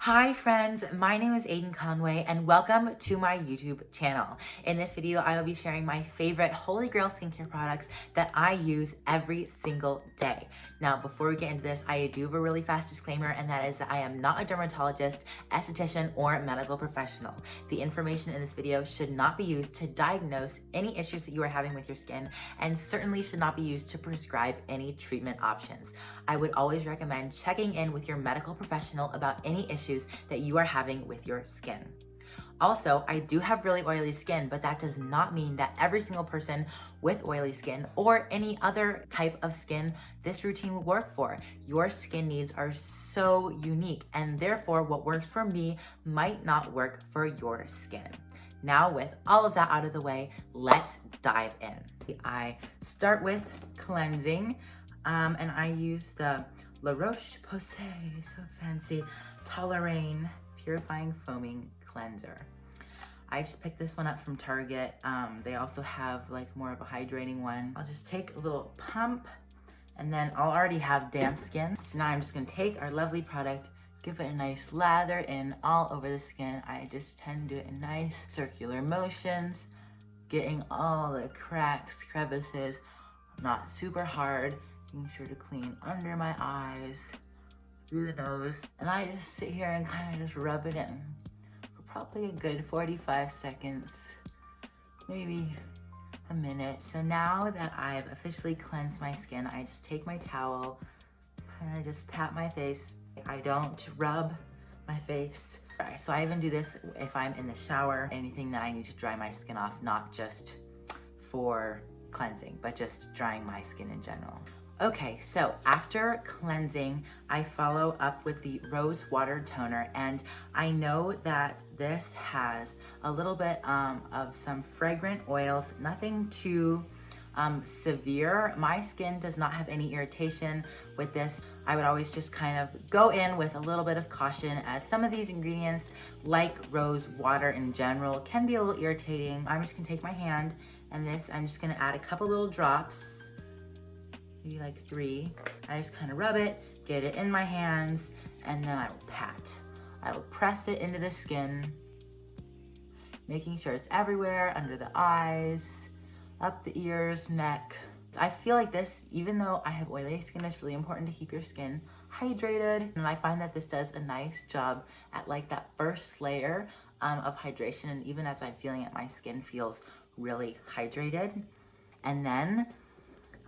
Hi friends, my name is Aidan Conway and welcome to my YouTube channel. In this video, I will be sharing my favorite Holy Grail skincare products that I use every single day. Now, before we get into this, I do have a really fast disclaimer, and that is that I am not a dermatologist, esthetician, or medical professional. The information in this video should not be used to diagnose any issues that you are having with your skin, and certainly should not be used to prescribe any treatment options. I would always recommend checking in with your medical professional about any issues that you are having with your skin. Also, I do have really oily skin, but that does not mean that every single person with oily skin or any other type of skin this routine will work for. Your skin needs are so unique, and therefore what works for me might not work for your skin. Now, with all of that out of the way, let's dive in. I start with cleansing, and I use the Roche Posay, so fancy, Toleraine Purifying Foaming Cleanser. I just picked this one up from Target. They also have like more of a hydrating one. I'll just take a little pump, and then I'll already have damp skin. So now I'm just gonna take our lovely product, give it a nice lather in all over the skin. I just tend to do it in nice circular motions, getting all the cracks, crevices, not super hard, making sure to clean under my eyes, through the nose, and I just sit here and kind of just rub it in for probably a good 45 seconds, maybe a minute. So now that I've officially cleansed my skin, I just take my towel and I just pat my face. I don't rub my face. Alright, so I even do this if I'm in the shower, anything that I need to dry my skin off, not just for cleansing, but just drying my skin in general. Okay, so after cleansing, I follow up with the Rosewater toner, and I know that this has a little bit of some fragrant oils, nothing too severe. My skin does not have any irritation with this. I would always just kind of go in with a little bit of caution, as some of these ingredients, like rose water in general, can be a little irritating. I'm just gonna take my hand, and this, I'm just gonna add a couple little drops, maybe like 3. I just kind of rub it, get it in my hands, and then I will pat. I will press it into the skin, making sure it's everywhere, under the eyes, up the ears, neck. I feel like this, even though I have oily skin, it's really important to keep your skin hydrated. And I find that this does a nice job at like that first layer of hydration. And even as I'm feeling it, my skin feels really hydrated. And then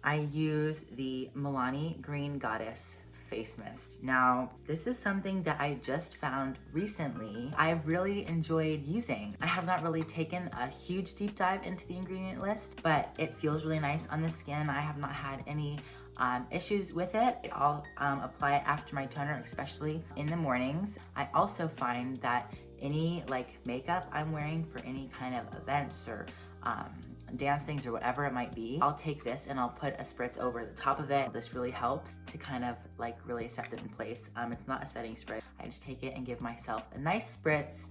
I use the Milani Green Goddess Face Mist. Now, this is something that I just found recently. I've really enjoyed using. I have not really taken a huge deep dive into the ingredient list, but it feels really nice on the skin. I have not had any issues with it. I'll apply it after my toner, especially in the mornings. I also find that any like makeup I'm wearing for any kind of events or dance things or whatever it might be, I'll take this and I'll put a spritz over the top of it. This really helps to kind of like really set it in place. It's not a setting spray. I just take it and give myself a nice spritz,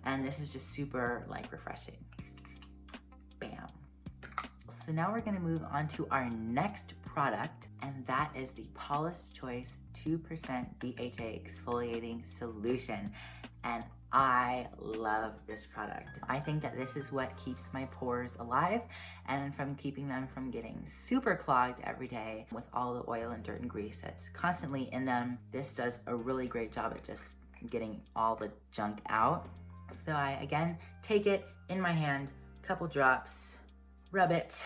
and this is just super like refreshing. Bam. So now we're gonna move on to our next product, and that is the Paula's Choice 2% BHA Exfoliating Solution. And I love this product. I think that this is what keeps my pores alive, and from keeping them from getting super clogged every day with all the oil and dirt and grease that's constantly in them. This does a really great job at just getting all the junk out. So I, again, take it in my hand, couple drops, rub it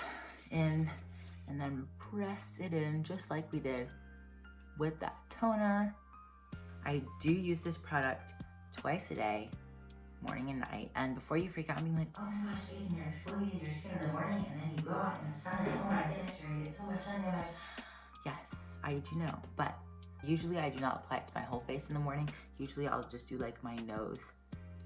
in, and then press it in just like we did with that toner. I do use this product twice a day, morning and night. And before you freak out and be like, oh my gosh, Aidan, you're exfoliating your skin in the morning and then you go out in the sun and oh my goodness, you're gonna get so much sun damage. Yes, I do know, but usually I do not apply it to my whole face in the morning. Usually I'll just do like my nose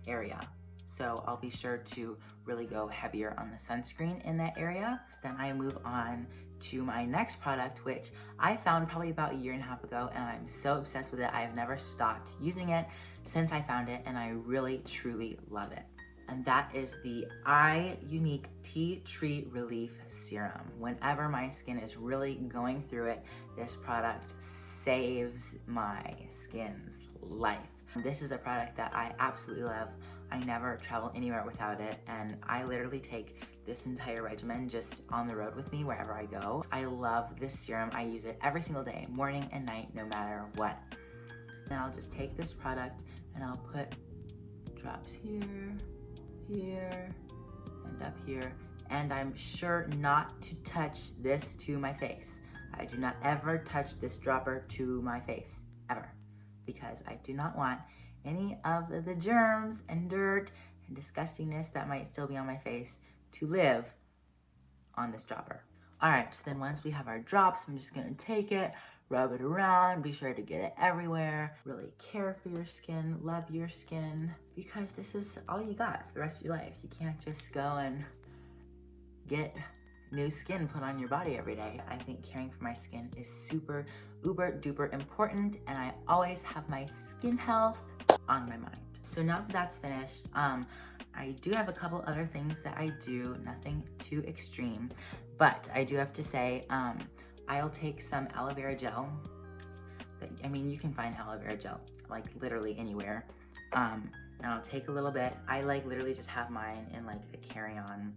area. So I'll be sure to really go heavier on the sunscreen in that area. Then I move on to my next product, which I found probably about 1.5 years ago, and I'm so obsessed with it. I have never stopped using it since I found it, and I really, truly love it. And that is the IUNIK Tea Tree Relief Serum. Whenever my skin is really going through it, this product saves my skin's life. This is a product that I absolutely love. I never travel anywhere without it, and I literally take this entire regimen just on the road with me wherever I go. I love this serum. I use it every single day, morning and night, no matter what. Then I'll just take this product and I'll put drops here, here, and up here. And I'm sure not to touch this to my face. I do not ever touch this dropper to my face, ever, because I do not want any of the germs and dirt and disgustingness that might still be on my face to live on this dropper. All right, so then once we have our drops, I'm just gonna take it, rub it around, be sure to get it everywhere, really care for your skin, love your skin, because this is all you got for the rest of your life. You can't just go and get new skin put on your body every day. I think caring for my skin is super, uber duper important, and I always have my skin health on my mind. So now that that's finished, I do have a couple other things that I do, nothing too extreme, but I do have to say, I'll take some aloe vera gel. I mean, you can find aloe vera gel like literally anywhere. And I'll take a little bit. I like literally just have mine in like a carry-on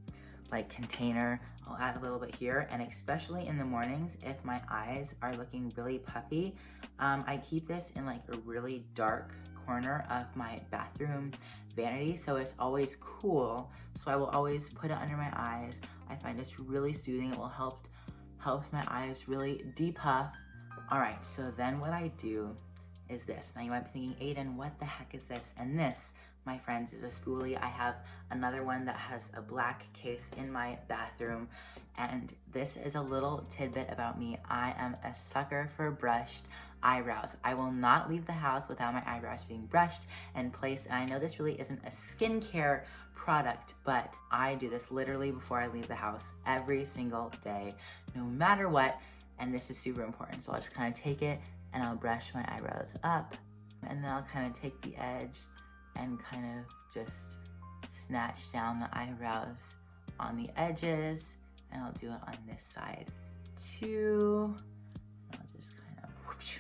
like container. I'll add a little bit here, and especially in the mornings, if my eyes are looking really puffy, I keep this in like a really dark corner of my bathroom vanity, so it's always cool. So I will always put it under my eyes. I find it's really soothing. It will help my eyes really depuff. All right, so then what I do is this. Now you might be thinking, Aidan, what the heck is this? And this, my friends, is a spoolie. I have another one that has a black case in my bathroom, and this is a little tidbit about me. I am a sucker for brushed eyebrows. I will not leave the house without my eyebrows being brushed and placed, and I know this really isn't a skincare product, but I do this literally before I leave the house every single day, no matter what, and this is super important. So I'll just kind of take it and I'll brush my eyebrows up, and then I'll kind of take the edge and kind of just snatch down the eyebrows on the edges, and I'll do it on this side too. I'll just kind of whoosh.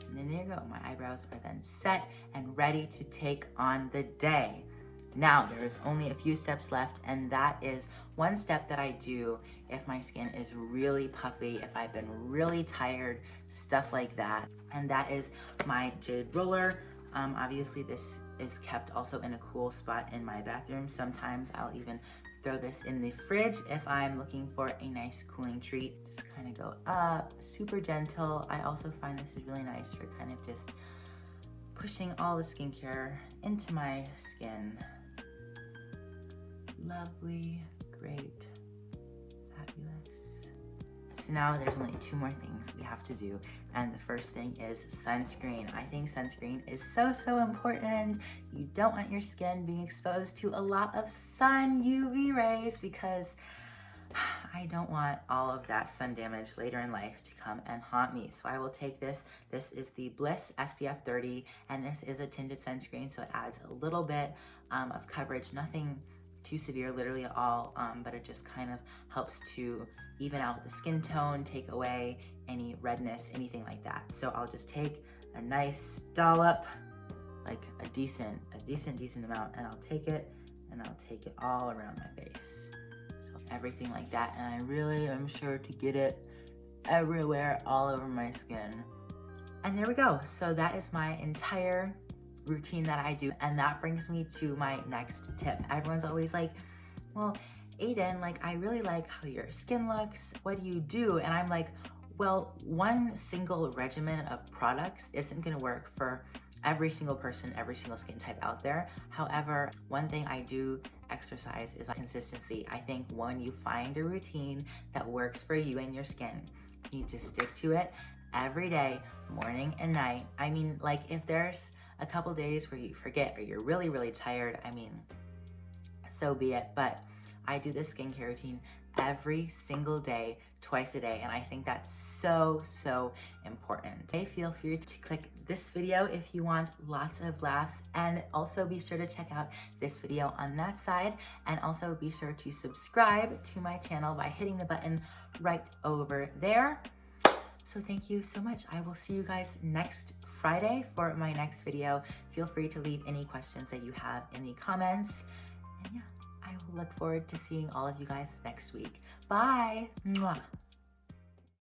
And then there you go, my eyebrows are then set and ready to take on the day. Now there is only a few steps left, and that is one step that I do if my skin is really puffy, if I've been really tired, stuff like that. And that is my jade roller. Obviously this is kept also in a cool spot in my bathroom. Sometimes I'll even throw this in the fridge if I'm looking for a nice cooling treat. Just kind of go up, super gentle. I also find this is really nice for kind of just pushing all the skincare into my skin. Lovely, great, fabulous. So now there's only two more things we have to do, and the first thing is sunscreen. I think sunscreen is so important. You don't want your skin being exposed to a lot of sun UV rays, because I don't want all of that sun damage later in life to come and haunt me. So I will take this. This is the Bliss SPF 30, and this is a tinted sunscreen, so it adds a little bit of coverage, nothing too severe literally at all, but it just kind of helps to even out the skin tone, take away any redness, anything like that. So I'll just take a nice dollop, like a decent amount, and I'll take it and I'll take it all around my face. So everything like that, and I really am sure to get it everywhere, all over my skin. And there we go. So that is my entire routine that I do, and that brings me to my next tip. Everyone's always like, well, Aidan, like, I really like how your skin looks. What do you do? And I'm like, well, one single regimen of products isn't gonna work for every single person, every single skin type out there. However, one thing I do exercise is consistency. I think when you find a routine that works for you and your skin, you need to stick to it every day, morning and night. I mean, like, if there's a couple days where you forget or you're really tired, I mean, so be it. But I do this skincare routine every single day, twice a day, and I think that's so important. Okay, feel free to click this video if you want lots of laughs, and also be sure to check out this video on that side, and also be sure to subscribe to my channel by hitting the button right over there. So thank you so much. I will see you guys next Friday for my next video. Feel free to leave any questions that you have in the comments. And yeah, I will look forward to seeing all of you guys next week. Bye. Mwah.